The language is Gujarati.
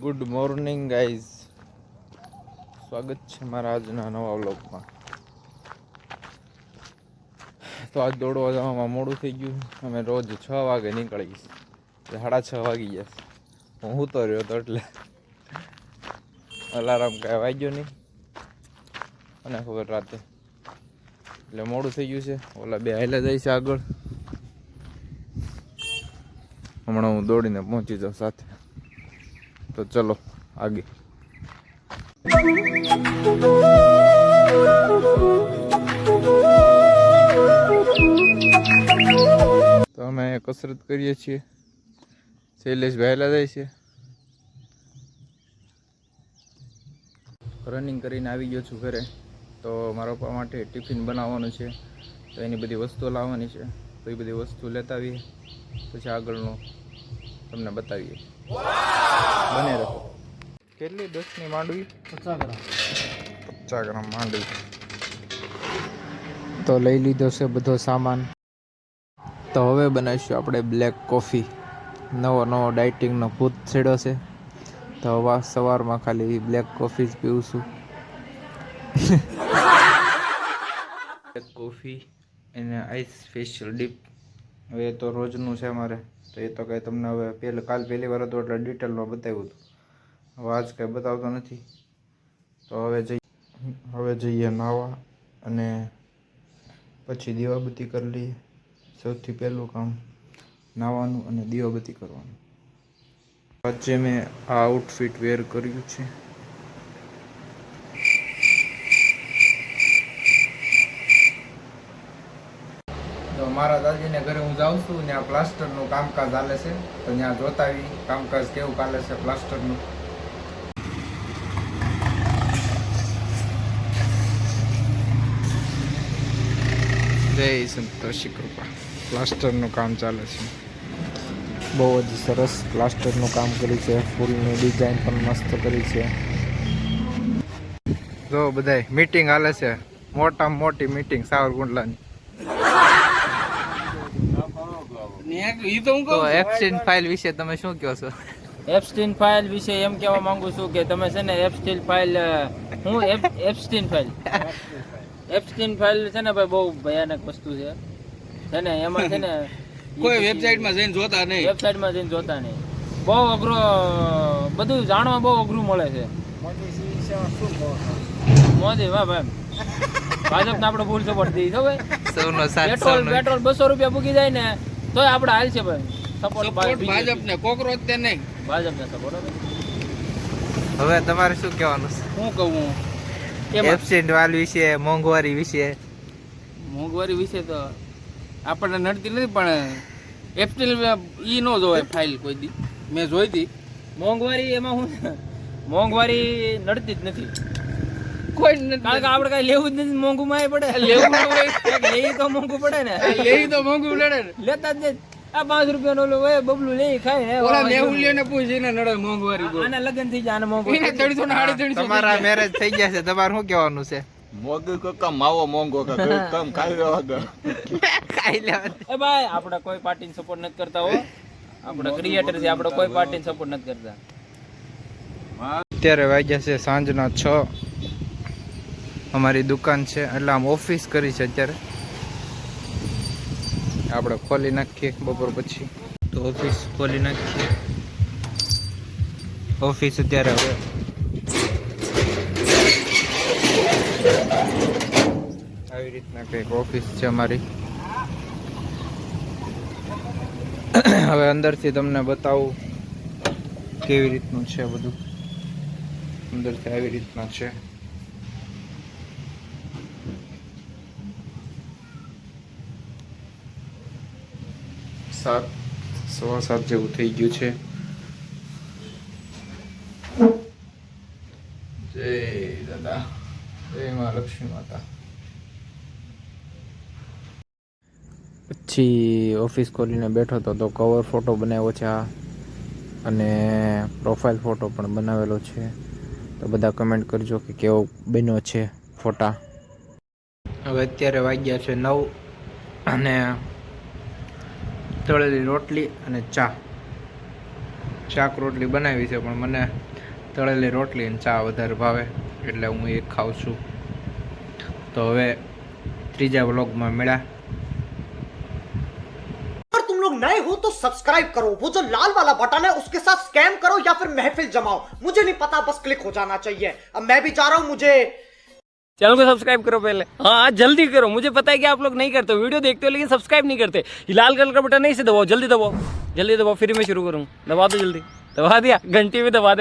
ગુડ મોર્નિંગ ગાઈઝ, સ્વાગત છે મારા આજના નવા વ્લોગમાં. તો આજ દોડવા જવામાં મોડું થઈ ગયું. અમે રોજ 6 વાગે નીકળીશ, 6:30 વાગી જશે. હું સૂતો રહ્યો તો એટલે અલાર્મ કાંઈ વાગ્યો નહીં અને ખબર રાતે એટલે મોડું થઈ ગયું છે. ઓલા બે હાલે જાય છે આગળ. હમણાં હું દોડીને પહોંચી જાઉં સાથે. તો ચલો આગે. તો અમે કસરત કરીએ છીએ. શૈલેષ વહેલા જાય છે. રનિંગ કરીને આવી ગયો છું ઘરે. તો મારા પપ્પા માટે ટિફિન બનાવવાનું છે, તો એની બધી વસ્તુઓ લાવવાની છે. તો એ બધી વસ્તુ લેતા આવીએ, પછી આગળનું તમને બતાવીએ. બને રહો. કેટલી 10ની માંડવી? 50 ગ્રામ. 50 ગ્રામ માંડવી. તો લઈ લીધો છે બધો સામાન. તો હવે બનાવીશું આપણે બ્લેક કોફી. નવો ડાયટિંગનો ભૂત છેડો છે. તો સવારમાં ખાલી બ્લેક કોફી જ પીવું છું. બ્લેક કોફી એને આઈસ ફેશિયલ ડીપ. હવે તો રોજનું છે મારે. તો એ તો કંઈ તમને હવે પહેલી વાર હતું એટલે ડિટેલમાં બતાવ્યું હતું. હવે આજ કંઈ બતાવતો નથી. તો હવે જઈએ નાવા અને પછી દીવાબત્તી કરી લઈએ. સૌથી પહેલું કામ નાવાનું અને દીવાબત્તી કરવાનું. આજે મેં આ આઉટફિટ વેર કર્યું છે. તો મારા દાદીને ઘરે હું જાઉં છું, ત્યાં પ્લાસ્ટરનું કામકાજ ચાલે છે. તો ત્યાં જોતા આવી કામકાજ કેવું ચાલે છે પ્લાસ્ટરનું. જય સંતોષી કૃપા. પ્લાસ્ટરનું કામ ચાલે છે. બહુ જ સરસ પ્લાસ્ટરનું કામ કર્યું છે. ફૂલની ડિઝાઇન પણ મસ્ત કરી છે. જો બધાય મીટિંગ હાલે છે, મોટામાં મોટી મીટિંગ સાવરકુંડલાની. તો એપ્સ્ટીન ફાઇલ વિશે તમે શું કહો છો? એપ્સ્ટીન ફાઇલ વિશે એમ કહેવા માંગુ છું કે તમે છે ને એપ્સ્ટીન ફાઇલ એપ્સ્ટીન ફાઇલ છે ને ભાઈ બહુ ભયાનક વસ્તુ છે ને એમાં છે ને કોઈ વેબસાઇટમાં જઈને જોતા નહીં. બહુ અઘરો, બધું જાણવા બહુ અઘરું મળે છે. મોદી વાહ ભાઈ, ભાજપને આપણે ફૂલ સપોર્ટ દઈએ છો ભાઈ. પેટ્રોલ 200 રૂપિયા પૂકી જાય ને તોય આપણે હાલ છે ભાઈ. સપોર્ટ ભાજપને, કોકરોચ તે નહીં, ભાજપને સપોર્ટ. હવે તમારે શું કહેવાનું છે? શું કહું એબસેન્ટ વાલ વિશે, મોંઘવારી વિશે તો આપણને નડતી નથી, પણ એપ્રિલ ઈ ન જોવાય ફાઇલ કોઈ દી. મેં જોઈ હતી. મોંઘવારી એમાં હું મોંઘવારી નડતી જ નથી કોઈ, કારણ કે આપણે કઈ લેવું જ નથી. મોંઘું માં પડે, લેવું લેવી તો મોંઘું પડે ને. લેવી તો મોંઘું પડે ને. લેતા જ નહીં. આ 5 રૂપિયા નો બબલું લઈ ખાય. ઓલા નેહુલિયાને પૂછીને નડે મોંઘવારી. આના લગ્ન થઈ જાય, આના મોંઘવારી 350 તમારા મેરેજ થઈ ગયા છે, તમારે શું કહેવાનું છે? મોંઘું કોકા માવો મોંઘો કમ ખાઈ લેવા ખાઈ લેવા. એ ભાઈ આપણે કોઈ પાર્ટીને સપોર્ટ નથી કરતા હો. આપણે ક્રિએટર છે, આપણે કોઈ પાર્ટીને સપોર્ટ નથી કરતા. અત્યારે વાગ્યા છે સાંજના 6. અમારી દુકાન છે એટલે આમ ઓફિસ કરી છે અત્યારે. આપણે ખોલી નાખીએ બપોર પછી. તો ઓફિસ ખોલી નાખીએ. ઓફિસ અત્યારે હવે આવી રીતના કંઈક ઓફિસ છે અમારી. હવે અંદરથી તમને બતાવું કેવી રીતનું છે બધું. અંદરથી આવી રીતના છે. સવા સાત જેવું થઈ ગયું છે. જય દાદા, જય માં લક્ષ્મી માતા. પછી ઓફિસ ખોલીને બેઠો હતો તો કવર ફોટો બનાવ્યો છે આ, અને પ્રોફાઇલ ફોટો પણ બનાવેલો છે. તો બધા કમેન્ટ કરજો કે કેવો બન્યો છે ફોટા. હવે અત્યારે વાગ્યા છે 9 અને તળેલી રોટલી અને ચા. શાક રોટલી બનાવી છે, પણ મને તળેલી રોટલી અને ચા વધારે ભાવે એટલે હું એ ખાઉં છું. તો હવે ત્રીજા વ્લોગમાં મળ્યા. अगर तुम लोग नए हो तो सब्सक्राइब करो, वो जो लाल वाला बटन है उसके साथ स्कैम करो या फिर महफिल जमाओ, मुझे नहीं पता, बस क्लिक हो जाना चाहिए. अब मैं भी जा रहा हूँ, मुझे चैनल को सब्सक्राइब करो पहले. हाँ जल्दी करो, मुझे पता है कि आप लोग नहीं करते हो, वीडियो देखते हो लेकिन सब्सक्राइब नहीं करते. ये लाल कलर का बटन नहीं से दबाओ, जल्दी दबाओ, जल्दी दबाओ, फिर मैं शुरू करूँ. दबा दो जल्दी, दबा दिया, घंटी भी दबा दे.